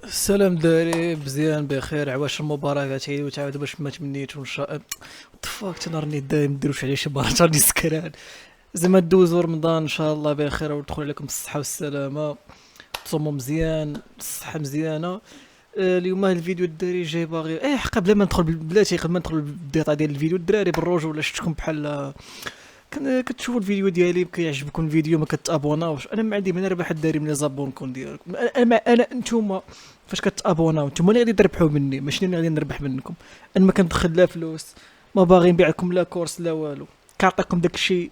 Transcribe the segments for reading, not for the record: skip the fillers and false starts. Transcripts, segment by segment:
السلام داري مزيان بخير. عواش المباراة كتعيد وتعاود باش ما تمنيت وان شاء تفاك تنهارني دايم نديروش عليه شي مرة راني سكران. زعما دوزو رمضان ان شاء الله بخير ويدخل عليكم بالصحة والسلامة. تصوموا مزيان الصحة مزيانة. اليوم هاد الفيديو الدراري جاي باغي حقا بلا ما ندخل بلاتي قبل ما ندخل بالديطا ديال الفيديو الدراري بالرجولة شفتكم بحال كتشوفوا الفيديو ديالي كيعجبكم الفيديو ما كتابوناوش. انا ما عندي ما نربح الداري من لي زابونكم ديالكم. انا نتوما فاش كتابوناو نتوما اللي غادي تربحوا مني ماشي انا اللي غادي نربح منكم. انا ما كندخل لا فلوس، ما باغي نبيع لكم لا كورس لا والو. كنعطيكم داكشي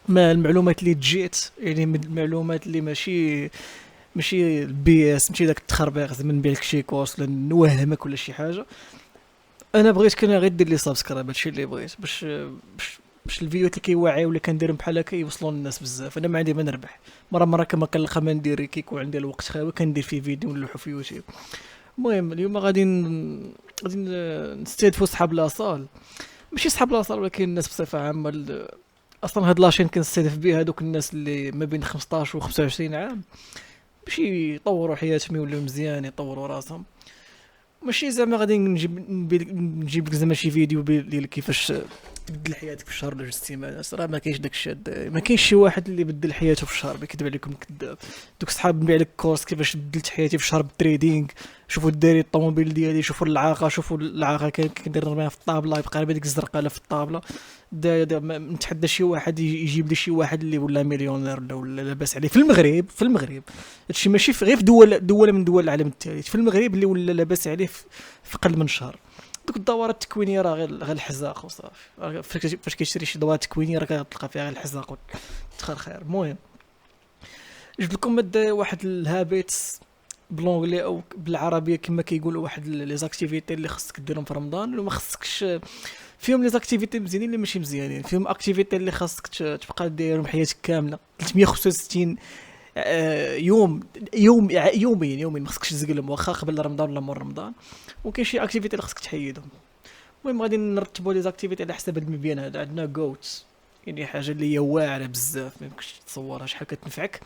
ما المعلومات اللي تجيت يعني من المعلومات اللي ماشي البي اس ماشي داك التخربيق زعما نبيع لك شي كورس ولا نوهمك ولا شي حاجه. انا بغيت كان غير دير لي سبسكرايب هادشي اللي بغيت باش الفيديوهات اللي كيوعيو اللي كنديرهم بحال هكا يوصلوا للناس بزاف. انا ما عندي ما نربح. مره كما كنلقى ما ندير كيكون عندي الوقت خاوي كندير فيه فيديو نلوحو في يوتيوب. المهم اليوم غادي نستهدفوا صحاب لاصال، ماشي صحاب لاصال ولكن الناس بصفه عامه اصلا هاد لاشين كنستهدف بها هادوك الناس اللي ما بين 15 و 25 عام باش يطوروا حياتهم يوليو مزيان يطوروا راسهم. ماشي زعما غادي نجيب لك زعما شي فيديو ديال كيفاش تبدل حياتك في الشهر ولا جوج سيمانات. راه ما كاينش داك الشيء ما كاينش شي واحد اللي بدل حياته في الشهر بيكذب عليكم كذاب. دوك صحاب نبيع لك كورس كيفاش بدلت حياتي في الشهر بالتريدينغ. شوفوا الداري الطوموبيل ديالي، شوفوا العاقه كندير نرميها في الطابله يبقى ديك الزرقاء في الطابله. نتحدى شي واحد يجيب لي شي واحد اللي ولا مليونير ولا لاباس عليه في المغرب. هادشي ماشي غير في دول من دول العالم الثالث، في المغرب اللي ولا لاباس عليه في اقل من شهر. دوك الدورات التكوينيه راه غير الحزاق وصافي. فاش كيشري شي دورات تكوينيه راه كتلقى فيها غير الحزاق والتخرخير. المهم جبت لكم واحد الهابيتس بلونغلي او بالعربيه كما كيقولوا، واحد لي زاكتيفيتي اللي خصك ديرهم في رمضان وما خصكش فيهم. لي زاكتيفيتي مزيانين اللي ماشي مزيانين، فيهم اكتيفيتي اللي خاصك تبقى دايرهم حياتك كامله 365 يوميا ما خصكش تزقلهم واخا قبل رمضان ولا مور رمضان. وكاين شي اكتيفيتي اللي خصك تحيدهم. المهم غادي نرتبوا لي زاكتيفيتي على حسب هاد المبيان هذا. عندنا جوت يعني حاجه اللي هي واعره بزاف ما يمكنش تصورها شحال كتنفعك.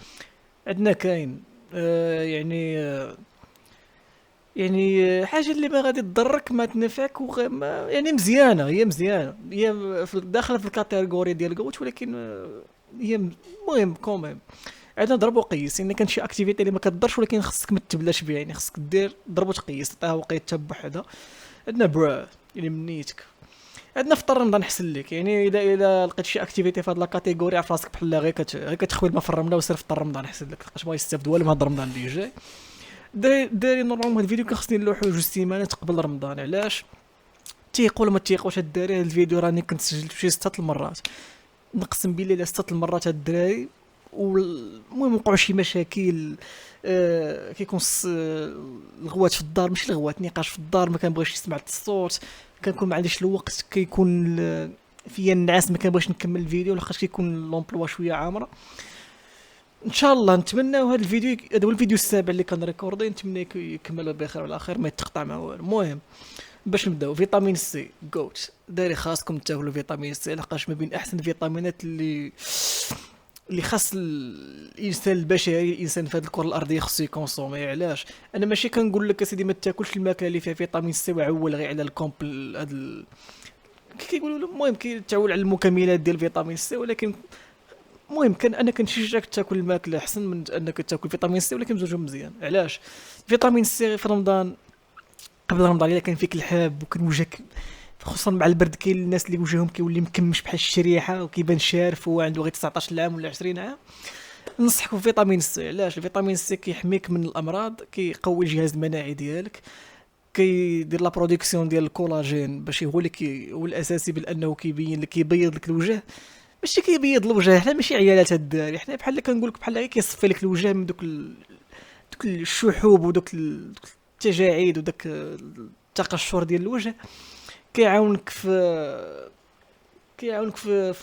عندنا كاين يعني حاجه اللي ما غادي تضرك ما تنفعك ما يعني مزيانه، هي داخله في الكاتيجوري ديال جوت ولكن هي المهم كوميم. عندنا ضرب وقيس يعني كان شي اكتيفيتي اللي ما كتضرش ولكن خصك ما تبلاش بها، يعني خصك دير ضرب وتقيس تعطيها وقيته بوحدها. عندنا برا يعني من نيتك. عندنا فطر رمضان حسن لك، يعني اذا لقيت شي اكتيفيتي في هاد لا كاتيجوري عرف راسك بحال غير كتخوي الماء في الرمله وسير فطر رمضان حسن لك لقاش ما يستافدوا والو من هاد رمضان اللي جاي. داري نورمالمون هاد الفيديو كان خصني نلوحو جوج سيمانات قبل رمضان. علاش تيقول ما تيقوش هاد الدراري؟ هاد الفيديو راني كنت سجلت شي 6 المرات، نقسم بالله الا 6 المرات هاد الدراري. والمهم وقعوا شي مشاكل. كيكون الغوات في الدار، ماشي الغوات، نقاش في الدار ما كنبغيش يسمع الصوت. كنكون ما عنديش الوقت، كيكون فيا النعاس ما كنبغيش نكمل الفيديو لخاطر كيكون لومبلوا شويه عامره. ان شاء الله نتمناو هذا الفيديو، هذا هو الفيديو السابع اللي كنريكوردي، نتمنى يكمل بخير وعلى خير ما يتقطع مع والو. المهم باش نبداو فيتامين سي جوت داري خاصكم تاكلوا فيتامين سي لحقاش ما بين احسن الفيتامينات اللي خاص الانسان البشري، الانسان في هذه الكره الارضيه خصو يكونسومي. علاش انا ماشي كنقول لك اسيدي ما تاكلش الماكله اللي فيها فيتامين سي وعول غير على الكومبل كيقولوا المهم كيتعول على المكملات ديال فيتامين سي، ولكن المهم انا كنشجعك تاكل الماكله احسن من انك تاكل فيتامين سي، ولكن بزوجهم مزيان. علاش فيتامين سي في رمضان قبل رمضان الا كان فيك الحاب وكان وجهك خصوصا مع البرد كاين الناس اللي وجههم كيولي مكمش بحال الشريحه وكيبان شارف وهو عنده غير 19 عام ولا 20 عام. ننصحكم بفيتامين سي. علاش الفيتامين سي كيحميك من الامراض، كيقوي الجهاز المناعي ديالك، كيدير لا برودكسيون ديال الكولاجين باش هو اللي هو الاساسي بانه كيبيض لك الوجه. ماشي كيبيض الوجه، حنا ماشي عيالات الدراري، حنا بحال كنقول لك بحال غير كيصفي لك الوجه من دوك الشحوب ودوك التجاعيد وداك التقشر ديال الوجه. كيعاونك في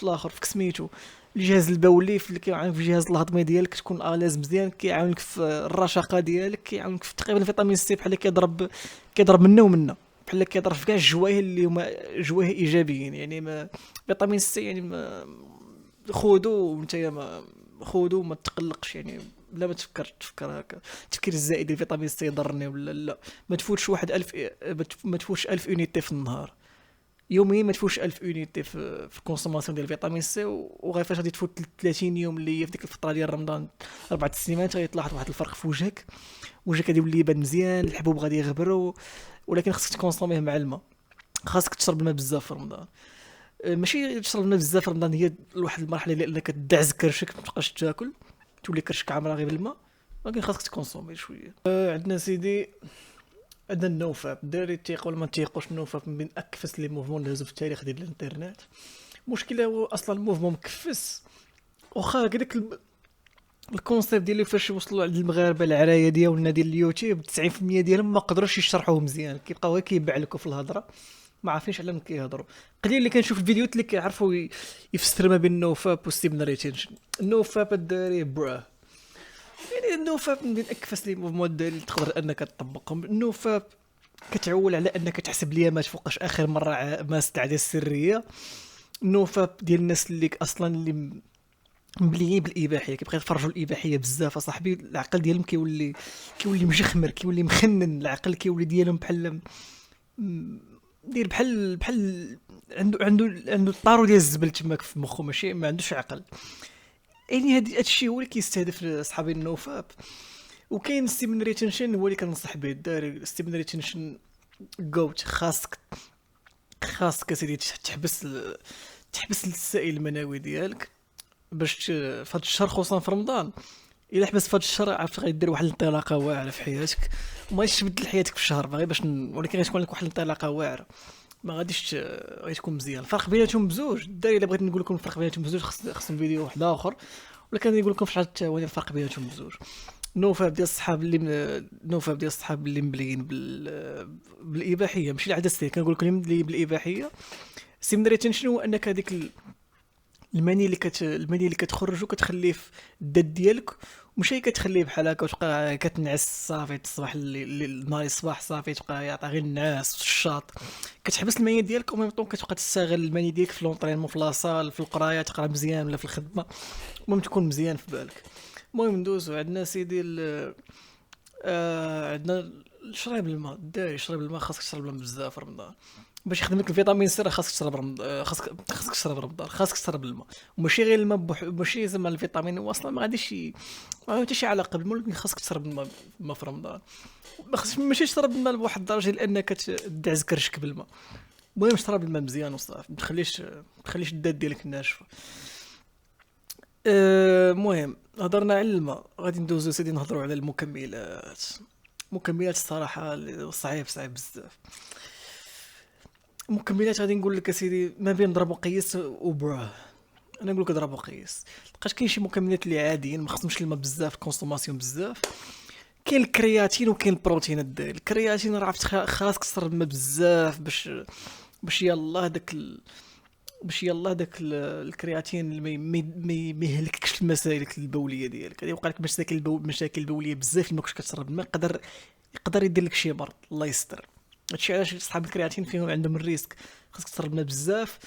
الاخر في سميتو الجهاز البولي، في اللي كيعاون في الجهاز الهضمي ديالك تكون اغلاز مزيان، كيعاونك في الرشاقه ديالك، كيعاونك في تقريبا فيتامين سي بحال كيضرب منا ومنا، بحال كيضرب في كاع الجوايه اللي هما جوايه ايجابيين. يعني ما فيتامين سي يعني ما خودو وانت ما خودو ما تقلقش يعني لا ما تفكر هكا التفكير الزائد ديال فيتامين سي يضرني ولا لا. ما تفوتش واحد 1000 ما تفوتش 1000 اونيتي في النهار يوميا، ما تفوتش 1000 اونيتي في الكونسوماسيون ديال فيتامين سي. وغير فاش غادي تفوت 30 يوم اللي هي في ديك الفتره ديال رمضان 4 سيمانات غيتلاحظ واحد الفرق في وجهك غادي يولي يبان مزيان، الحبوب غادي يغبروا. ولكن خصك تكونسوميه مع الماء، خاصك تشرب الماء بزاف في رمضان. ماشي تشرب الماء بزاف في رمضان هي لواحد المرحله اللي انك تدعز كرشك ما تبقاش تاكل تولي كرشك عامره غير بالماء، ولكن خاصك تكونسومي شويه. عندنا سيدي، عندنا النوفاب. الدراري تيقوا ولا ما تيقوش، النوفاب من بين اكفس لي موفمون اللي هزو في التاريخ ديال الانترنت. المشكله هو اصلا الموفمون مكفس، واخا هكذاك الكونسيبت ديالو فاش وصلوا عند المغاربه العرايه ديالنا ديال اليوتيوب 90% ديالهم ما قدروش يشرحوه مزيان، كيبقاو غير كيبعلكوا في الهضره، ما عارفينش على من كيهضروا. قليل اللي كنشوف الفيديوهات اللي كيعرفوا يفسر ما بين النوفاب والستيبن ريتنشن. النوفاب الدراري براه، يعني النوفاب من اكفس لي موفمون اللي تقدر انك تطبقهم. النوفاب كتعول على انك تحسب اليامات فوقاش اخر مره ماست عاده السريه. النوفاب ديال الناس اللي اصلا اللي مبليين بالاباحيه، كيبقى يتفرجوا الاباحيه بزاف اصاحبي، العقل ديالهم كيولي مجخمر، كيولي مخنن، العقل كيولي ديالهم بحال دير بحال عنده الطارو ديال الزبل تماك في مخه، ماشي ما عندوش عقل. يعني هذا الشيء هو اللي كيستهدف اصحابي النوفاب. وكاين ستيبن ريتنشن هو اللي كنصح به الدراري. ستيبن ريتنشن جوت، خاصك سيدي تحبس السائل المنوي ديالك باش في هذا الشهر، خصوصا في رمضان. الا حبس في هذا الشهر عرفت غيدير واحد الانطلاقه واعره في حياتك، وما غاديش تبدل حياتك في الشهر باغي باش ولكن غتكون لك واحد الانطلاقه واعره، ما غاديش غادي تكون مزيان. الفرق بيناتهم بزوج الدراري، الا بغيت نقول لكم الفرق بيناتهم بزوج خص فيديو واحد اخر، ولكن نقول لكم في شحال الثواني الفرق بيناتهم بزوج. نوفاب ديال الصحاب اللي نوفاب ديال الصحاب اللي مبليين بالاباحيه، ماشي العاده السريه، كنقول لكم اللي بالاباحيه. سيمن ريتنشن هو انك هذيك الماني اللي كتخرج وكتخليه في الدد ديالك، وماشي كتخليه بحال هكا وتبقى كتنعس صافي تصبح النهار الصباح صافي تبقى يعطي غير النعاس والشاط. كتحبس الماني ديالك وميم طون كتبقى تستغل الماني ديالك في لونطرينمون، في لاصال، في القرايه تقرا مزيان ولا في الخدمه، المهم تكون مزيان في بالك. المهم ندوزو عندنا سيدي عندنا شرب الماء. الدراري شرب الماء، خاصك تشرب الماء بزاف في رمضان باش يخدم لك الفيتامين سي. خاصك تشرب رمضان، خاصك تشرب رمضان، خاصك تشرب الماء، وماشي غير الماء ماشي زعما الفيتامين هو اصلا ما غاديش ما عنده حتى شي علاقه بالماء، ولكن خاصك تشرب الماء في رمضان. ما خاصش ماشي تشرب الماء لواحد الدرجه لانك تدعز كرشك بالماء. المهم تشرب الماء مزيان وصافي، ما تخليش الداد ديالك ناشفه. المهم هضرنا على الماء، غادي ندوزو سيدي نهضروا على المكملات. مكملات الصراحه صعيب بزاف. المكملات غادي نقول لك اسيدي ما بين ضرب وقيس وبراه. انا نقول لك ضرب وقيس، لقاش كاين شي مكملات اللي عاديين ما خصهمش الماء بزاف، كونسوماسيون بزاف. كاين الكرياتين وكاين البروتين. الكرياتين راه عرفت خاصك تشرب الماء بزاف باش الكرياتين اللي ما يهلككش المسالك البوليه ديالك. غادي يوقع لك مشاكل بوليه بزاف ما كنتش كتشرب الماء، يقدر يدير لك شي مرض، الله يستر. هادشي علاش صحاب الكرياتين فيهم عندهم الريسك. خاصك تشرب الماء بزاف.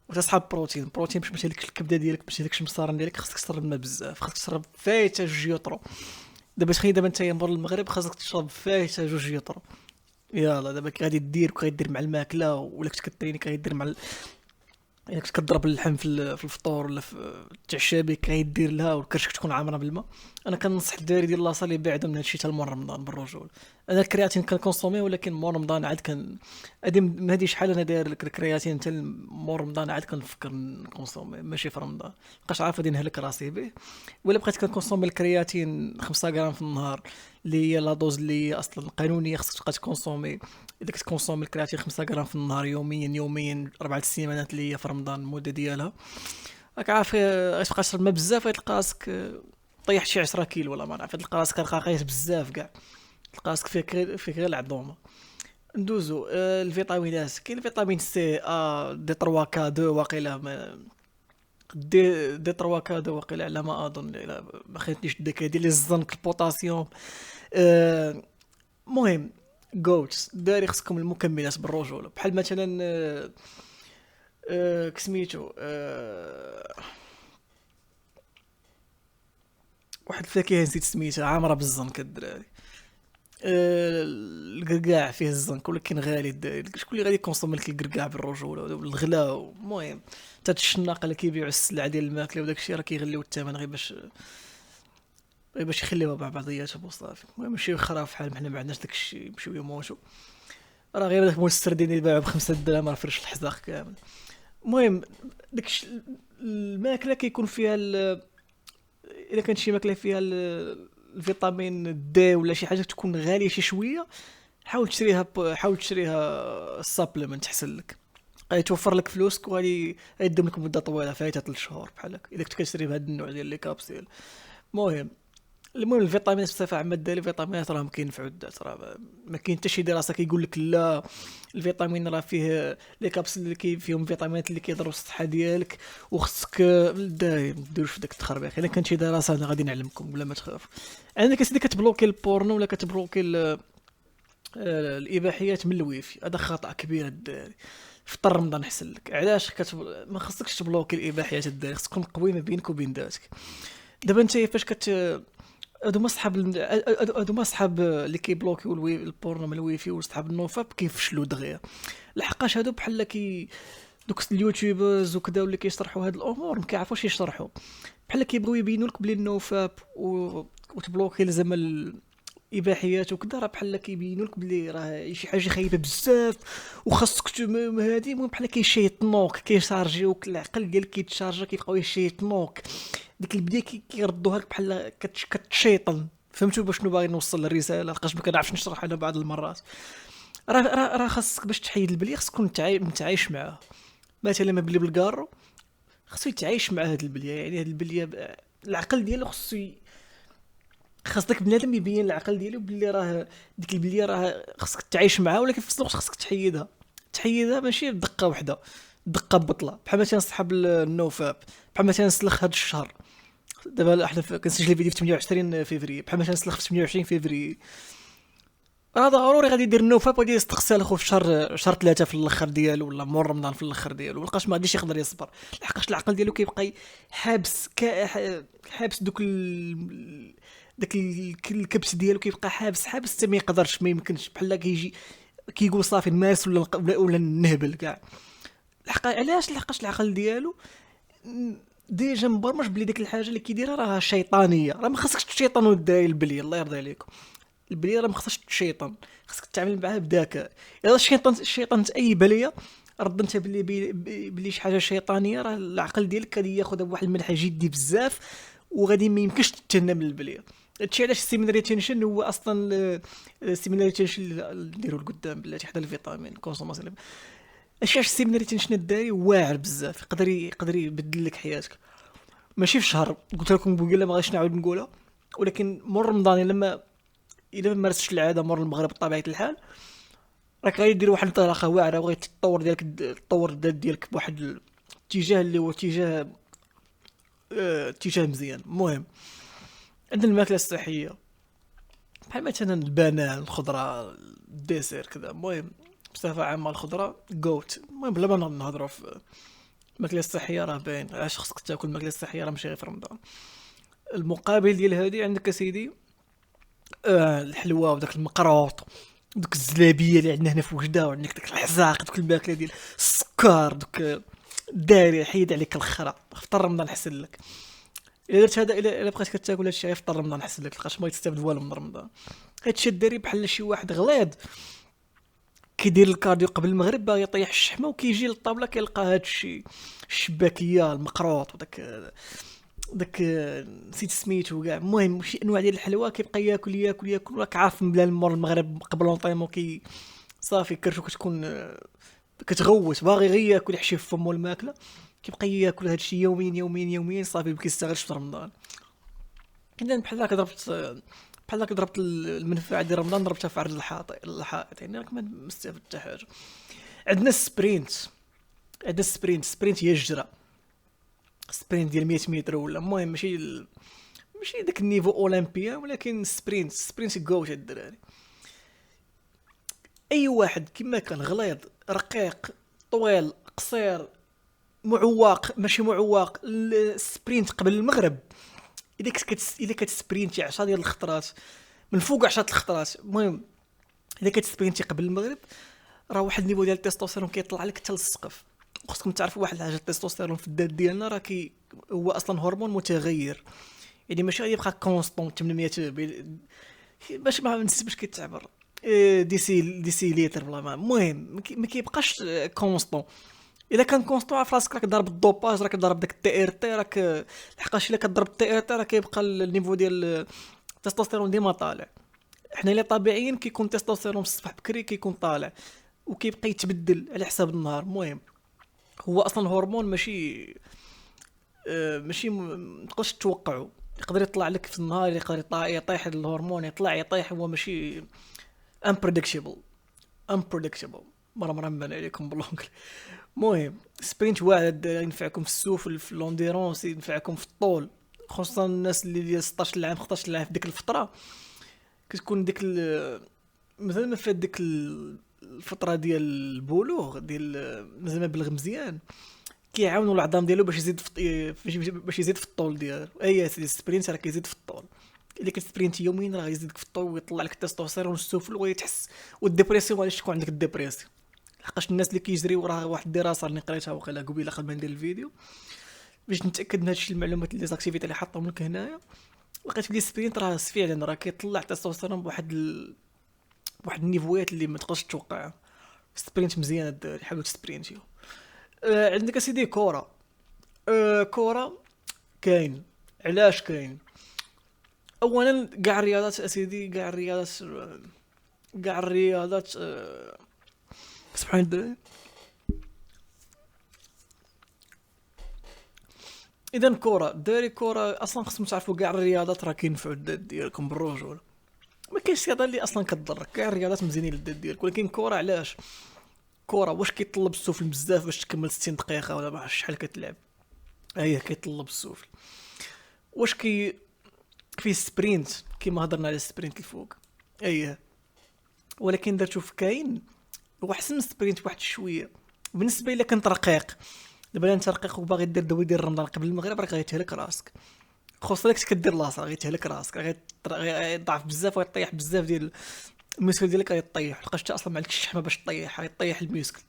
وتصحاب البروتين باش ما تهلكش الكبده ديالك، باش تهلكش المصارن ديالك، خاصك تشرب الماء بزاف. خاصك تشرب فايته 2 يطرو. دابا تخيل دابا انت مور المغرب خاصك تشرب فايته 2 يطرو. يلا دابا كي غادي دير مع الماكله، ولا كنت كطيني غادي مع الا كنت كضرب اللحم في الفطور ولا في التعشى بك غيدير لها والكرشك تكون عامره بالماء. انا كنصح الدراري ديال لاصال يبعدوا من هادشي حتى لمور رمضان بالرجول. انا الكرياتين كنكونسومي، ولكن مور رمضان عاد هادي شحال انا داير لك الكرياتين حتى مور رمضان عاد كنفكر نكونسومي، ماشي في رمضان مابقاش عارف غادي نهلك راسي به. ولا بقيت كنكونسومي الكرياتين 5 غرام في النهار اللي هي لا دوز اللي اصلا قانونيه خصك تبقى تكونسومي. اذا كتكونسومي الكرياتين 5 غرام في النهار يوميا 4 سيمانات اللي هي في رمضان المده ديالها، راك عارف غتبقى تشرب الماء بزاف غتلقى راسك طيحت شي 10 كيلو ولا ما نعرف، تلقى راسك رقاقيت بزاف كاع، تلقى راسك فيك غير العظومه. ندوزو الفيتامينات. كاين فيتامين سي دي 3 كا 2 واقيلا دي 3 كا 2 واقيلا على ما اظن، الا ما خديتنيش الذاكره ديالي، الزنك، البوتاسيوم. المهم جوتس داري خصكم المكملات بالرجوله، بحال مثلا كسميتو واحد الفاكهه نسيت سميتها، عامره بالزنك الدراري. القرقاع فيه الزنك ولكن غالي الدراري، شكون اللي غادي يكونسومي لك القرقاع بالرجوله والغلا؟ المهم حتى الشناقه اللي كيبيعوا السلعه ديال الماكله وداك الشيء راه كيغليو الثمن غير باش يخليوها مع بعضياتهم وصافي. المهم نمشيو خرا في حال، حنا ما عندناش داك الشيء نمشيو يموتوا. راه غير داك مول السردين اللي باعوا بخمسة دراهم راه فرش الحزاق كامل. المهم الماكله كيكون فيها الا كانت شي ماكله فيها الفيتامين دي ولا شي حاجه تكون غاليه شي شويه، حاول تشريها سابلمنت احسن لك، غادي توفر لك فلوسك وغادي يدوم لك مده طويله فايته 3 شهور بحال هكا اذا كنت كتشري بهذا النوع ديال لي كابسول. المهم الفيتامينات بصفه عامه الدراري، الفيتامينات راهم كينفعوا الذات، راه ما كاين حتى شي دراسه كيقول لك لا الفيتامين راه فيه لي كابسول اللي فيهم فيتامينات اللي كيضروا الصحه ديالك وخصك الدراري ما ديروش في داك التخربيق. الا كانت شي دراسه انا غادي نعلمكم ولا ما تخاف. عندك اسيدي كتبلوكي البورنو ولا كتبلوكي الاباحيات من الويفي، هذا خطا كبير الدراري. فطر رمضان احسن لك. علاش ما خصكش تبلوكي الاباحيات الدراري، خصك تكون قوي ما بينك وبين ذاتك. دابا انت فاش هادو ما صحاب اللي كيبلوكيو البورنو من الويفي وصحاب النوفاب كيفشلوا دغيا، لحقاش هادو بحال دوك اليوتيوبرز وكذا اللي كيشرحوا هاد الامور ما كيعرفوش يشرحوا، بحال كيبغيو يبينوا لك بلي النوفاب وتبلوكي زعما الاباحيات وكذا، راه بحال كيبينوا لك بلي راه شي حاجه خايبه بزاف وخاصك هادي. المهم بحال كيشيطنوك، كيشارجيوك العقل ديالك كيتشارجا، كيبقاو يشيطنوك ديك البدايه كيردوها لك بحال كتشيطن. فهمتوا باش شنو باغي نوصل الرساله؟ لحقاش ما كنعرفش نشرح انا بعض المرات. راه خاصك باش تحيد البليه خاصك تكون متعايش معاه. مثلا ما بلي بالكارو خاصو يتعايش مع هاد البليه، يعني هاد البليه العقل ديالو خاص داك بنادم يبين العقل ديالو بلي راه ديك البليه راه خاصك تعيش معها، ولكن في نفس الوقت خاصك تحيدها ماشي بدقه واحده، دقه بطله. بحال مثلا صحاب النوفاب، بحال مثلا سلخ هاد الشهر دابا احنا كنسجل الفيديو في 28 فيفري، بحال مثلا سلخ في 28 فيفري راه ضروري غادي يدير النوفاب وغادي يستغسل اخو في شهر 3 في الاخر ديالو ولا مور رمضان في الاخر ديالو، لقاش ما غاديش يقدر يصبر، لحقاش العقل ديالو كيبقى حابس داك الكبس ديالو كيبقى حابس حتى ما يقدرش، ما يمكنش، بحال كيجي كيقول صافي نمارس ولا نهبل كاع. علاش؟ لحقاش العقل ديالو ديجا مبرمج بلي ديك الحاجه اللي كيديرها راه شيطانيه. راه ما خاصكش تشيطنوا الداير البليه، الله يرضي عليكم. البليه راه ما خاصكش تشيطن، خاصك تتعامل معها بذكاء. اذا شيطنت اي بليه رد انت بلي شي حاجه شيطانيه، راه العقل ديالك غادي ياخذها بواحد المنحى جدي بزاف وغادي ما يمكنش تتهنى من البليه. هادشي علاش السيميناري تنشن هو اصلا السيميناري تنشن نديرو لقدام بلاتي حدا الفيتامين كونسوماسيون. اش السيميناري تنشن الداري واعر بزاف، يقدر يبدل لك حياتك. ماشي في شهر قلت لكم بقول ما غاديش نعاود نقولها، ولكن مر رمضان الا ما مارستش العاده مر المغرب بطبيعه الحال راك غادي دير واحد الطريقه واعره وغادي تطور الذات ديالك بواحد الاتجاه اللي هو اتجاه مزيان. المهم عندنا الماكله الصحيه بحال مثلا البنان، الخضره، الديسير كذا. المهم بصفه عامه الخضره جوت. المهم بلا ما نهضروا في الماكله الصحيه راه باين علاش خصك تاكل الماكله الصحيه، راه ماشي غير في رمضان. المقابل ديال هادي عندك اسيدي الحلوى وداك المقروط دوك الزلابيه اللي عندنا هنا في وجده، وعندك داك الحزاق، دوك الماكله ديال السكر، دوك الداري حيد عليك الخرا. فطر رمضان حسن لك. الا درت هذا، الا بقيت كتاكل هادشي غير فطر رمضان حسن لك، لقاش ما يتستافد والو من رمضان. هادشي الداري بحال شي واحد غليظ كيدير الكارديو قبل المغرب باغي يطيح الشحمه وكيجي للطابله كيلقى هادشي الشباكيه المقروط وداك نسيت سميتو كاع. المهم شي انواع ديال الحلوى كيبقى ياكل راك عارف بلا مور المغرب قبل نطيمو صافي كرشو كتكون كتغوت باغي غير ياكل يحشي في فمو الماكله، كيبقى ياكل هادشي يوميا صافي ما كيستغلش في رمضان. اذا بحال هكا ضربت المنفعه ديال رمضان ضربتها في عرض الحائط يعني راك ما مستافد حتى حاجه. عندنا السبرينت هي الجرة، سبرينت ديال 100 متر ولا المهم ماشي داك النيفو اولمبيا، ولكن سبرينت جوت الدراري. اي واحد كما كان غليظ رقيق طويل قصير معواق ماشي معواق، السبرينت قبل المغرب الا كتسبرينتي 10 ديال الخطرات من فوق 10 الخطرات، المهم الا كتسبرينتي قبل المغرب، راه واحد النيفو ديال التستوستيرون كيطلع لك حتى للسقف. خصكم تعرفوا واحد الحاجه، التستوستيرون في الذات ديالنا راه هو اصلا هرمون متغير، يعني ماشي غادي يبقى كونستون 800 باش ما نسيت باش كيتعبر دي سي لتر بلا ما، المهم ما كيبقاش كونستون. الا كان كونستون عارف راسك راك ضارب الدوباج، راك ضارب داك التي ار تي، راك لحقاش الا كضرب التي ار تي راه كيبقى النيفو ديال التستوستيرون ديما طالع. حنا اللي طبيعيين كيكون التستوستيرون في الصباح بكري كيكون طالع وكيبقى يتبدل على حساب النهار. المهم هو اصلا هرمون ماشي تقدرش توقعه، يقدر يطلع لك في النهار، يقدر يطيح الهرمون، يطيح، هو ماشي unpredictable unpredictable. مرة من عليكم بالونجل. المهم سبرينت واحد ينفعكم في السوفل، في لونديرونس، ينفعكم في الطول، خصوصا الناس اللي ديال 16 عام 15 عام في ديك الفترة كتكون ديك مثلا ما فات ديك الفترة ديال البلوغ، ديال مازال ما بلغ مزيان، كيعاونوا العظام ديالو باش يزيد باش يزيد في الطول ديالو. اي سيدي السبرينت راه كيزيد في الطول، الا كتسبرينت يوميا راه يزيدك في الطول ويطلع لك التستوستيرون والسفل ويتحس. والديبرسيون علاش تكون عندك الديبرسيون؟ لحقاش الناس اللي كيجريو، راه واحد الدراسه اللي قريتها وقيله قبيله قبل ما ندير الفيديو باش نتاكد من هادشي المعلومات اللي زاكتيفيتي اللي حطهم لك هنايا، لقيت بلي السبرينت راه فعلا راه كيطلع التستوستيرون بواحد بواحد النيفوات اللي ما تقدرش توقعها. سبرينت مزيان الدراري، حاولوا تسبرينتيو. عندك اسيدي كره. كره كاين. علاش كاين؟ اولا كاع الرياضات اسيدي، كاع الرياضات سبحان الله. اذا كره داري، كره اصلا خصكم تعرفوا كاع الرياضات راه كينفعوا الذات ديالكم بالرجوله. ما كاينش رياضه اللي اصلا كضرك، كاع الرياضات مزيانين للذات ديالك، ولكن كره علاش؟ كره واش كيطلب السفل بزاف باش تكمل 60 دقيقه ولا ما عرفتش شحال كتلعب؟ هي كيطلب السفل. واش في سبرينت كيما هضرنا على السبرينت الفوق؟ اييه، ولكن درتو في كاين هو احسن من السبرينت واحد شويه بالنسبه الا كنت رقيق. دابا انت رقيق وباغي دير دوي ديال رمضان قبل المغرب، راك غيتهلك راسك، خصوصا لك كدير لاصه غيتهلك راسك، غيضعف بزاف ويطيح بزاف ديال الميسكل ديالك، غيطيح لقاش انت اصلا ما عندكش الشحمه باش تطيح، غيطيح الميسكل.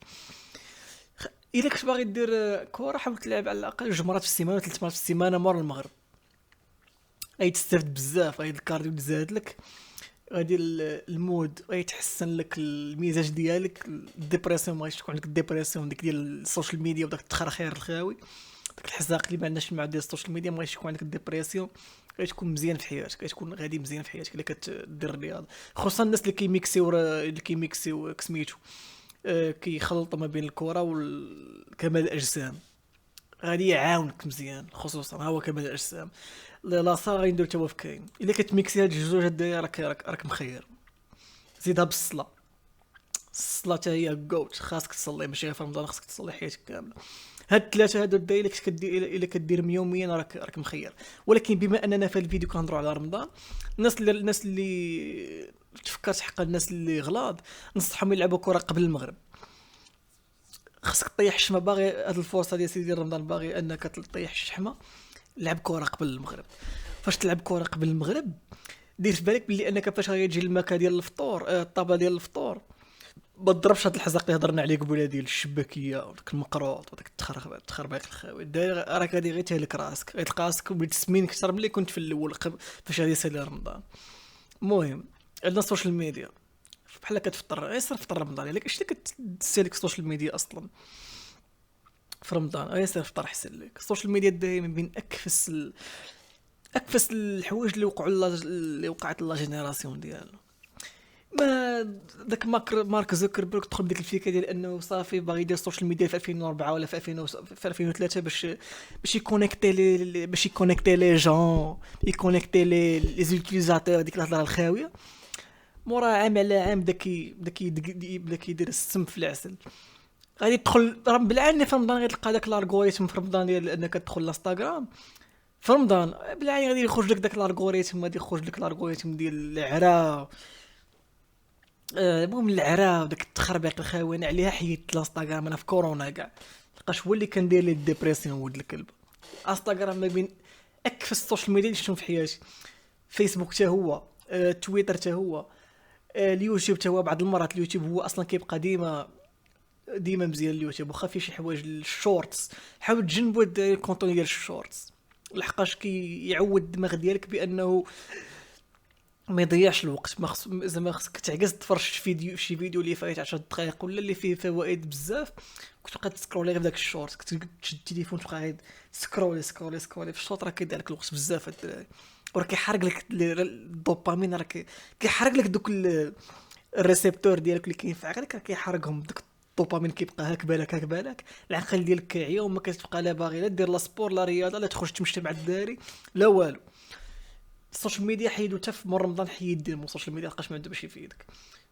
الا كنت باغي دير كره، حاول تلعب على الاقل 2 مرات في السيمانه، 3 مرات في السيمانه مور المغرب، غادي تستافد بزاف، غادي الكارديو تزاد لك، غادي المود غيتحسن لك، المزاج ديالك، الديبرسيون ما غاديش تكون عندك الديبرسيون ديك ديال السوشيال ميديا وداك التخرخير الخاوي، داك الحزاق اللي ما عندناش مع ديال السوشيال ميديا، ما غاديش يكون عندك الديبرسيون، غادي تكون مزيان في حياتك، غادي تكون غادي مزيان في حياتك الا كدير الرياضه. خصوصا الناس اللي كيميكسيو سميتو كيخلطوا ما بين الكره وكمال الاجسام، غادي يعاونك مزيان، خصوصا هو كمال الاجسام. لا صار غندير تا هو في كاين، الا كتميكسي هاد الجوج هادايا راك مخير. زيدها بالصلاه، الصلاه حتى هي كوت، خاصك تصلي، ماشي غير في رمضان، خاصك تصلي حياتك كامله. هاد الثلاثه هادو الدايره اللي كدير، الا كديرهم يوميا راك مخير. ولكن بما اننا في الفيديو كنهضروا على رمضان، الناس اللي تفكرت حق الناس اللي غلاض، نصحهم يلعبوا كره قبل المغرب. خاصك طيح الشحمه، باغي هاد الفرصه ديال سيدي رمضان، باغي انك تطيح الشحمه، لعب كره قبل المغرب. فاش تلعب كره قبل المغرب، دير في بالك بلي انك فاش غيجي الماكله ديال الفطور، الطابله ديال الفطور، ما تضربش هاد الحزاق اللي هضرنا عليه قبيله ديال الشباكيه وداك المقروط وداك التخربيق الخاوي، راك غادي غير تهلك راسك، غتلقى راسك وليت سمين اكثر ملي كنت في الاول فاش غادي يسالي رمضان. المهم عندنا السوشيال ميديا، بحال كتفطر غير سير فطر رمضان، الا كنتي كتسالك السوشيال ميديا اصلا في رمضان، غير سير فطر احسن لك. السوشيال ميديا دايما بين اكفس الحوايج اللي وقعت لا جينيراسيون ديالنا. ما داك مارك زوكربيرغ دخل بديك الفكره ديال انه صافي باغي يدير السوشيال ميديا في 2004 ولا في 2000 في 2003 باش يكونيكتي لي جون، يكونيكتي لي زوتيليزاتور، ديك الهضره الخاويه. مورا عام على عام بدا كيدير السم في العسل، غادي تدخل بالعاني في رمضان، غتلقى داك الالغوريثم في رمضان ديال انك تدخل الانستغرام في رمضان، بالعاني غادي يخرج لك داك الالغوريثم، غادي يخرج لك الالغوريثم ديال العرا. المهم العرا وداك التخربيق الخاوي، انا عليها حيدت الانستغرام انا في كورونا كاع، لقاش هو اللي كان داير لي ديبرسيون ولد الكلب. انستغرام ما بين اكفس السوشيال ميديا اللي شفتهم في حياتي. فيسبوك حتى هو، تويتر حتى هو، اليوتيوب حتى هو. بعض المرات اليوتيوب هو اصلا كيبقى ديما مزيان. اليوتيوب واخا فيه شي حوايج الشورتس، حاول تجنبوا الكونتون ديال الشورتس، لحقاش كيعود الدماغ ديالك بانه ما يضيعش الوقت. ما خص زعما خصك تعكز تفرج شي فيديو اللي فايت 10 دقائق ولا اللي فيه فوائد بزاف، كتبقى تسكرولي غير داك الشورت، تشد التليفون تبقى غير سكرولي في الشوط، راه كيضيع لك الوقت بزاف الدراري. وراه كيحرق لك الدوبامين، راه كيحرق لك دوك الريسبتور ديالك اللي كاين في عقلك، راه كيحرقهم. داك الدوبامين كيبقى هاك بالك العقل ديالك كيعيا وما كتبقى لا باغي لا دير لا سبور لا رياضه لا تخرج تمشي مع الدراري لا والو. السوشيال ميديا حيدو حتى في مور رمضان، حيد دير السوشيال ميديا لقاش ما عنده باش يفيدك.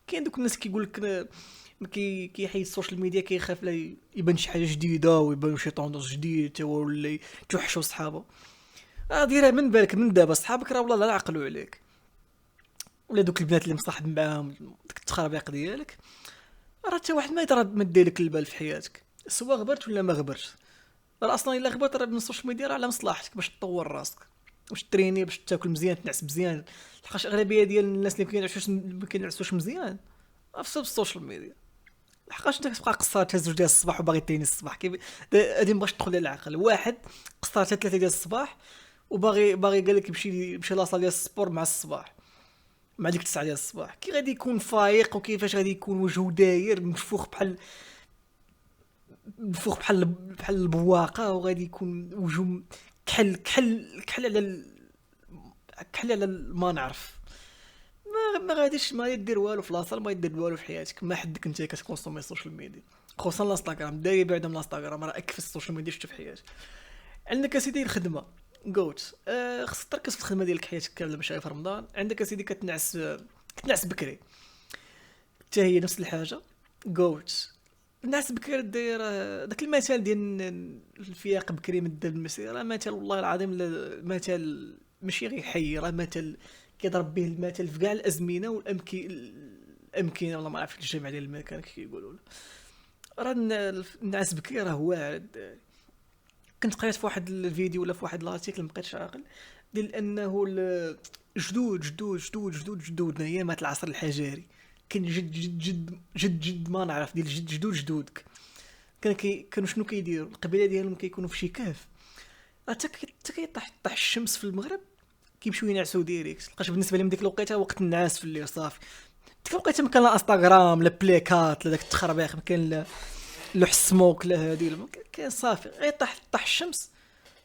كاين دوك الناس كيقول لك ما كيحيد السوشيال ميديا، كيخاف لا يبان شي حاجه جديده ويبان شي طوندوس جديد تا هو ولا توحشوا صحابه. ديرها من بالك من دابا، صحابك راه والله لا عقلوا عليك، ولا دوك البنات اللي مصاحب معاهم ديك التخربيق ديالك، راه حتى واحد ما يدرى ما دير البال في حياتك، سواء غبرت ولا ما غبرتش. راه اصلا الا غبرت راه من السوشيال ميديا راه على مصلحتك باش تطور راسك، باش تريني، باش تاكل مزيان، تنعس مزيان. لحقاش اغلبيه ديال الناس اللي ما كينعسوش مزيان بسبب السوشيال ميديا. لحقاش انت كتبقى قصار حتى 2 ديال الصباح وباغي تريني الصباح، كيف هادي مابغاش تدخل على العقل. واحد قصار حتى 3 ديال الصباح وباغي قال لك يمشي لاصال ديال السبور مع الصباح، مع ديك 9 ديال الصباح، كي غادي يكون فايق وكيفاش غادي يكون وجهه داير منفوخ بحال البواقه، وغادي يكون وجهه كحل على ما نعرف. ما غاديش ما يدير والو في لاصال، ما يدير والو في حياتك. ما حدك انت كتكونسومي السوشيال ميديا، خصوصا الانستغرام. داير بعدا من الانستغرام، راه اكفس السوشيال ميديا شفتو في حياتي. عندك اسيدي الخدمه قوت، خصك تركز في الخدمه ديالك حياتك كامله باش في رمضان. عندك اسيدي كتنعس بكري، حتى هي نفس الحاجه قوت. الناس بكري داير داك المثال ديال الفياق بكري من الدب المسير، راه مثال والله العظيم مثال ماشي غير حي، راه مثال كيضرب به المثل في كاع الازمنه الامكنه والله ما عرفت الجامع ديال المكان كيقولوا له. راه الناس بكري راه واعر. كنت قريت في واحد الفيديو ولا في واحد لارتيكل ما بقيتش عاقل، ديال انه جدودنا ايامات العصر الحجري كان جد ما نعرف ديال جدودك كانوا شنو كيديروا. القبيله ديالهم كيكونوا في شي كهف، حتى كيطيح الشمس في المغرب كيمشيو ينعسوا ديريكت، لقاش بالنسبه لهم ديك الوقيته وقت النعاس في الليل صافي. ديك الوقيته ما كان لا انستغرام لا بليكات لا داك التخربيق، ما كان لا لوح السموك لا هادي، كان صافي غير طاح الشمس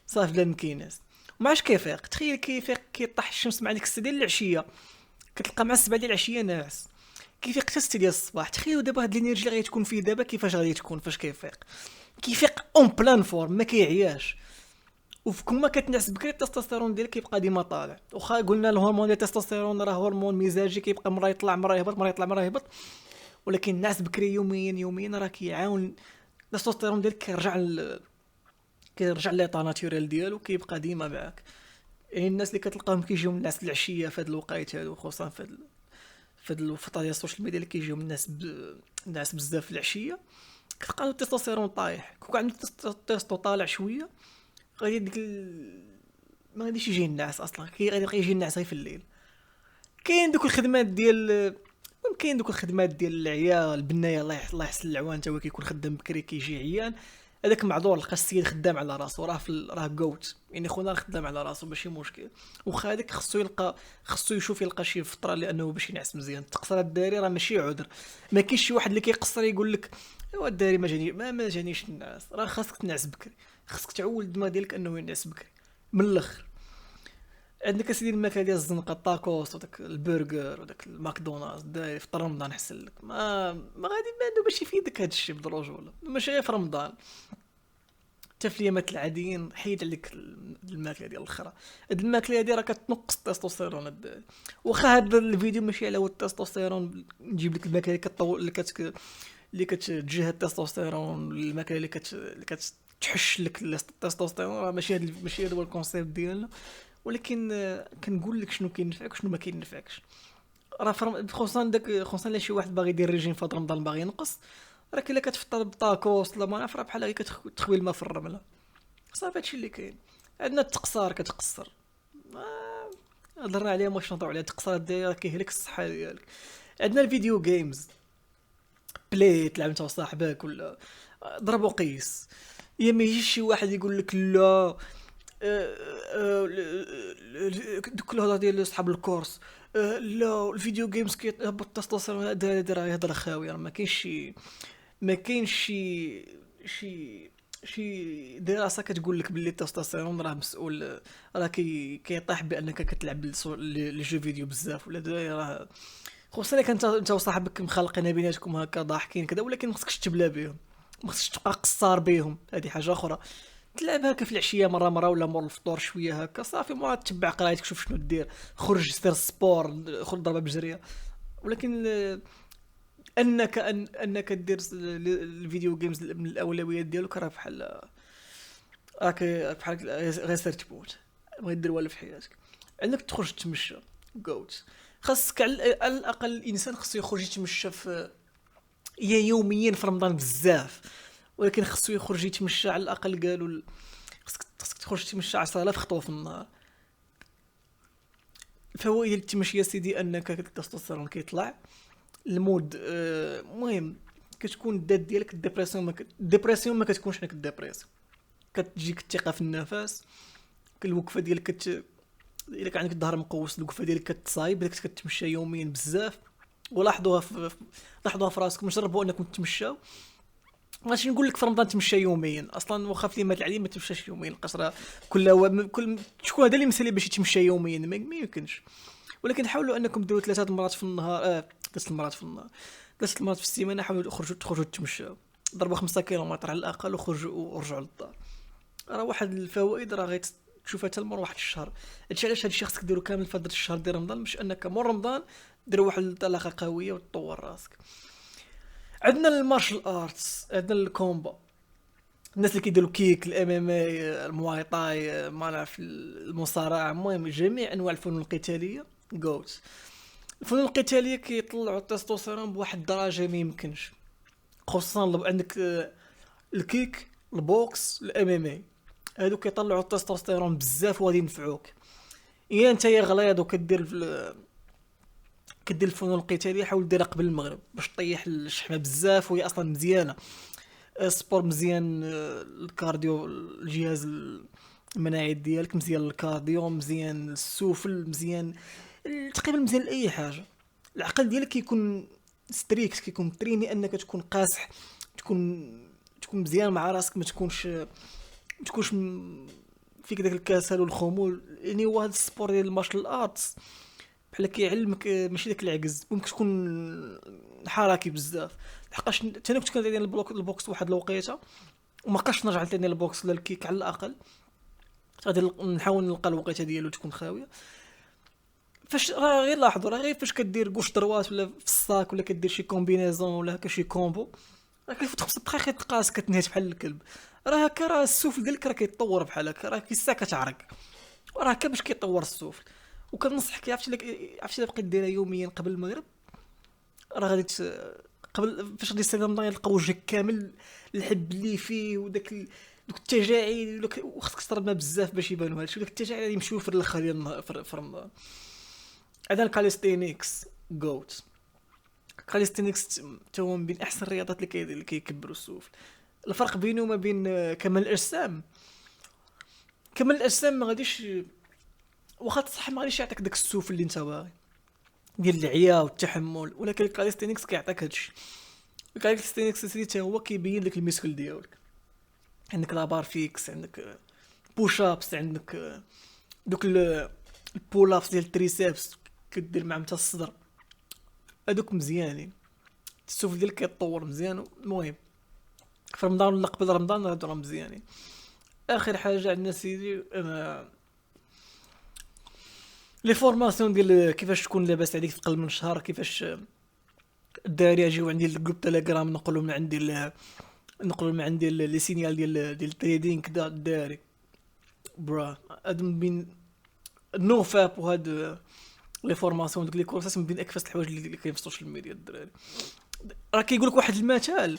صافي لا مكيناس. وما عادش كيفيق. تخيل كيفيق كيطيح الشمس مع ديك 6 ديال العشيه، كتلقى مع 7 ديال العشيه ناعس، كيفيق حتى 6 ديال الصباح. تخيلوا دابا هاد الانرجي اللي غادي تكون فيه دابا كيفاش غادي تكون فاش كيفيق اون بلان فورم، ما كيعياش. وفكون ما كتنعس بكري التستوستيرون ديالك كيبقى ديما طالع. واخا قلنا الهرمون ديال التستوستيرون راه هرمون مزاجي كيبقى مرة يطلع مرة يهبط مرة يطلع مرة يهبط، ولكن النعس بكري يوميا راه كيعاون التستوستيرون ديالك كيرجع ليطا ناتوريل ديالو، كيبقى ديما معاك. يعني الناس اللي كتلقاهم كيجيو من الناس العشيه في هاد الوقيت هادو، خصوصا في هاد الفتره ديال السوشيال ميديا اللي كيجيو من الناس بزاف في العشيه، كتلقى التستوستيرون طايح. كون عندك التستو طالع شويه غادي ما غاديش يجي النعاس اصلا، غادي يجي النعاس غير في الليل. كاين دوك الخدمات ديال العيال البنايه، الله يحسن العوان، تا هو كيكون خدام بكري كيجي عيان. هذاك معذور، لقى السيد خدام على راسو، راه قوت يعني خونا خدام على راسو ماشي مشكل. وخا هذاك خصو يلقى شي فتره لانه باش ينعس مزيان. تقصر الداري راه ماشي عذر. ما كاينش شي واحد اللي كيقصر يقول لك ايوا الداري ما جانيش الناس. راه خاصك تنعس بكري، خاصك تعول الدماغ ديالك انه ينعس بكري من الاخر. عندك اسيدي الماكله ديال الزنقه، الطاكوس وداك البرجر وداك الماكدونالدز داير في رمضان احسن لك. ما غادي ما باش يفيدك هذا الشيء بالرجوله، ماشي غير في رمضان، حتى في الايامات العاديين حيد عليك الماكله ديال الاخرى. هاد الماكله هادي راه كتنقص التستوستيرون. واخا هذا الفيديو ماشي على التستوستيرون، نجيب لك الماكله اللي كتجهد التستوستيرون، الماكله اللي كتحش لك التستوستيرون، راه ماشي هذا هو الكونسيبت ديالنا. ولكن كنقول لك شنو كينفعك وشنو ما كينفعكش. راه خصوصا لا شي واحد باغي يدير ريجيم في رمضان باغي ينقص، راك الا كتفطر بطاكوس لا ما نعرف، راه بحال غير كتخوي الماء في الرمله صافي. هادشي اللي كاين. عندنا التقصار كتقصر، هضرنا عليها ماش نهضروا عليها. التقصير داير كيهلك الصحه ديالك. عندنا الفيديو جيمز، بلاي تلعب انت وصاحبك ولا ضرب وقيس. يا ما يجيش شي واحد يقول لك لا، دوك الهضره ديال صحاب الكورس، لا الفيديو جيمز كيهبط التستوستيرون. هذا راه هضره خاويه، ما كاينش شي، ما كاينش شي دراسه كتقول لك باللي التستوستيرون راه مسؤول، راه كيطيح بانك كتلعب لي جو فيديو بزاف ولا راه. خصوصا الا كنت انت وصاحبك مخلقين بيناتكم هكا ضاحكين كذا، ولكن ما خصكش تبلا بهم، ما خصكش تبقى قصار بهم، هذه حاجه اخرى. تلعب هكا في العشيه مره ولا مور الفطور شويه هكا صافي، مورا تتبع قرايتك، شوف شنو دير، خرج سير سبور، خذ ضربه بجريه. ولكن انك دير الفيديو جيمز من الاولويات ديالك، راه بحال بحال غير سير تموت، ما دير والو في حياتك. عندك تخرج تمشى جوت. خاصك على الاقل الانسان خصو يخرج يتمشى في يوميا في رمضان بزاف، ولكن خصو يخرج يتمشى على الاقل. قالوا خصك تخرج تمشى 10,000 خطوه في النهار. الفوائد ديال التمشي سيدي انك التستوستيرون كيطلع، المود المهم كتكون الذات ديالك الديبرسيون ما كتكونش هناك الديبرسيون، كتجيك الثقه في النفس. الوقفه ديالك الا كان عندك الظهر مقوس، الوقفه ديالك كتصايب، بدك كتمشى يوميا بزاف. ولاحظوها لاحظوها في راسكم، جربوا انكم تمشاو. ماشي نقول لك في رمضان تمشى يوميا، اصلا واخا في مات العليم ما تمشاش يوميا، القصره كل شكون هذا اللي مثالي باش يتمشى يوميا؟ ما يمكنش. ولكن حاولوا انكم ديروا 3 مرات في النهار، 3 مرات في النهار، 3 مرات في السيمانه. حاولوا تخرجوا تمشاو، ضربوا 5 كيلومتر على الاقل، وخرجوا ورجعوا للدار. راه واحد الفوائد راه غتشوفها حتى لمر واحد الشهر. هادشي علاش هادشي خصك ديرو كامل في هاد الشهر ديال رمضان، باش انك مور رمضان دير واحد الانطلاقه قويه وتطور راسك. عندنا المارشال ارتس، عندنا الكومبا، الناس اللي كيديروا كيك، الام ام اي، المواي تاي، ما نعرف المصارعه، المهم جميع انواع الفنون القتاليه جوت. الفنون القتاليه كيطلعوا التستوستيرون بواحد الدرجه ما يمكنش. خصوصا عندك الكيك، البوكس، الام ام اي، هادو كيطلعوا التستوستيرون بزاف وغادي ينفعوك. الا انت يا غليظ كدير الفنون القتاليه، حاول ديرها قبل المغرب باش طيح الشحمه بزاف، وهي اصلا مزيانه. سبور مزيان، الكارديو، الجهاز المناعي ديالك مزيان، الكارديو مزيان، السفل مزيان، تقريبا مزيان لاي حاجه. العقل ديالك كيكون ستريكت، كيكون تريني انك تكون قاصح، تكون مزيان مع راسك، ما تكونش فيك داك الكسل والخمول. يعني هو هذا السبور ديال المارشال ارتس بحال كيعلمك ماشي داك العجز، ممكن تكون حركي بزاف. لحقاش انا كنت كندير البوكس واحد الوقيته، وما بقاش نرجع ثاني البوكس ولا الكيك على الاقل. غادي نحاول نلقى الوقيته ديالو تكون خاويه. فاش راه غير لاحظوا، راه غير فاش كدير كوش دروات ولا في الصاك، ولا كدير شي كومبينيزون ولا هكا شي كومبو، راه كيفوت 5 دقائق تلقاس كتنهج بحال الكلب. راه هكا راه السوفل ديالك راه كيتطور بحال هكا، راه كيسا كتعرق، وراه هكا باش كيطور السوفل. وكنصحك عرفتي بقيت ديرها يوميا قبل المغرب، راه غادي قبل فاش غادي يصير رمضان يلقى وجهك كامل الحب اللي فيه، دوك التجاعيد، وخصك تشرب ماء بزاف باش يبانوا هادشي. وداك التجاعيد غادي يمشيو في الاخر ديال في رمضان. عندنا الكاليستينيكس جوت. الكاليستينيكس تا هو من بين احسن الرياضات اللي كيكبروا السوفل. الفرق بينه وما بين كمال الاجسام، كمال الاجسام ما غاديش، واخا صح ما غاديش يعطيك داك السوفل اللي انت باغي ديال العيا والتحمل، ولكن الكاليستينيكس كيعطيك هادشي. الكاليستينيكس سيدي تا هو كيبين لك الميسكل ديالك. عندك لابار فيكس، عندك بوش ابس، عندك دوك البول ابس ديال التريسيبس كدير معهم حتى الصدر، هادوك مزيانين. السوفل ديالك كيتطور مزيان. المهم في رمضان ولا قبل رمضان هادو راه مزيانين. اخر حاجه عندنا سيدي لي فورماسيون ديال كيفاش تكون لاباس عليك في قلب من شهر، كيفاش الدراري يجيو عندي الجروب تيليجرام، نقولوا من عندي لي سينيال ديال التريدين كدا الدراري برا. هاد من بين النو فاب وهاد لي فورماسيون دوك لي كورسات من بين اكفاس الحوايج اللي كاين في السوشيال ميديا. الدراري راه كيقول لك واحد المثال،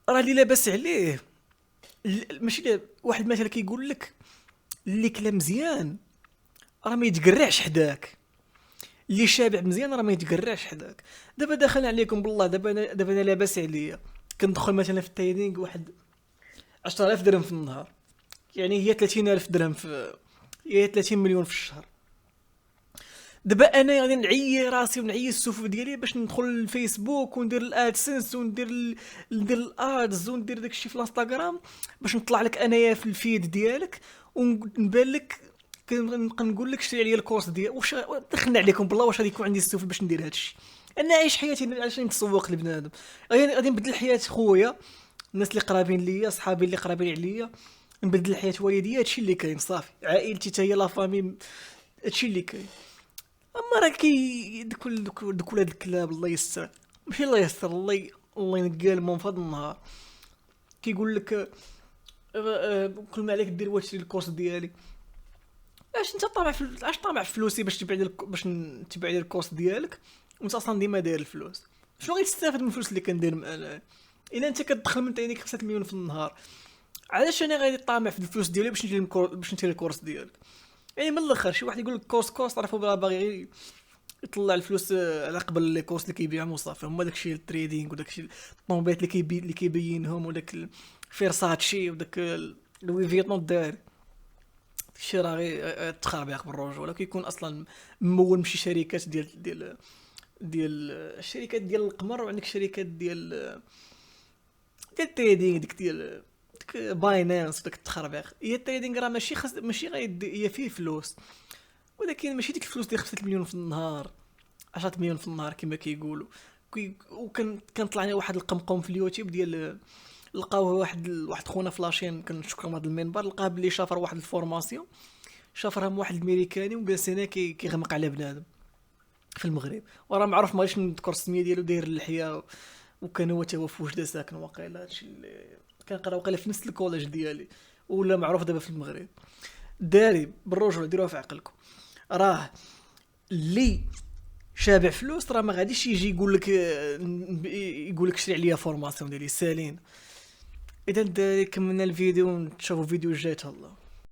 راه اللي لاباس عليه ماشي واحد مثلا كيقول لك اللي كلا مزيان راه ما يتقرعش حداك، اللي شابع مزيان راه ما يتقرعش حداك. دابا داخل عليكم بالله، دابا انا لاباس عليا كندخل مثلا في التايدينغ واحد 10000 درهم في النهار، يعني هي 30000 درهم في، هي 30 مليون في الشهر. دابا انا غادي نعيي راسي ونعيي السوفو ديالي باش ندخل للفيسبوك وندير الادسنس ندير الادز وندير داكشي في الانستغرام باش نطلع لك انايا في الفيد ديالك ونبان لك. كنبقى نقول لك شري عليا الكورس ديال واش دخلنا عليكم بالله، واش غادي يكون عندي السوفو باش ندير هادشي؟ انا عايش حياتي عشان نتسوق لبنادم. غادي نبدل حياة خويا، الناس اللي قرابين ليا، صحابي اللي قرابين عليا، نبدل حياة والديا. هادشي اللي كاين صافي، عائلتي حتى هي لا فامي، هادشي اللي كاين. اما راه كي دوك ولاد الكلاب الله يستر، ماشي الله يستر، الله ينقالهم في هذا النهار. كيقول لك كل ما عليك دير هو تشري الكورس ديالي. اش انت طامع اش طامع في فلوسي باش تبيع لي باش تبيع لي الكورس ديالك وانت اصلا ديما داير الفلوس؟ شنو غادي تستافد من الفلوس اللي كندير انا؟ الا انت كتدخل من عينيك 5 مليون في النهار، علاش انا غادي طامع في الفلوس ديالي باش نشري الكورس ديالك؟ يعني من الاخر شي واحد يقول لك كورس عرفوا بلا باغي غير يطلع الفلوس على قبل لي كورس اللي كيبيعهم وصافي. هما داكشي التريدينغ وداكشي الطوموبيلات اللي كيبينهم وداك الفيرساتشي وداك لوي فيتون داير. شي راه غير تخربيق بالرجوله، كيكون اصلا ممول من شي شركات ديال الشركات ديال القمر، وعندك شركات ديال التريدينغ ديك باينانس وداك التخربيق. هي التريدينغ راه ماشي هي فيه فلوس، ولكن ماشي ديك الفلوس ديال 5 مليون في النهار، 10 مليون في النهار كما كيقولوا. كان طلع لنا واحد القمقم في اليوتيوب ديال، لقاوه واحد خونا فلاشين كنشكر من هذا المنبر، لقاه بلي شافر واحد الفورماسيون، شافرها من واحد الميريكاني وجالس هنا كيغمق على بنادم في المغرب. وراه معروف ماغاديش نذكر السميه ديالو، داير اللحيه وكان هو تا هو في وجده ساكن. واقيلا هادشي اللي كنقرا واقيلا في نفس الكوليج ديالي، ولا معروف دابا في المغرب. داري بالرجوله ديروها في عقلكم، راه اللي شابع فلوس راه ما غاديش يجي يقول لك شري عليا فورماسيون ديالي سالين. اذا كملنا الفيديو ونشوفوا فيديو جاي. تهلا.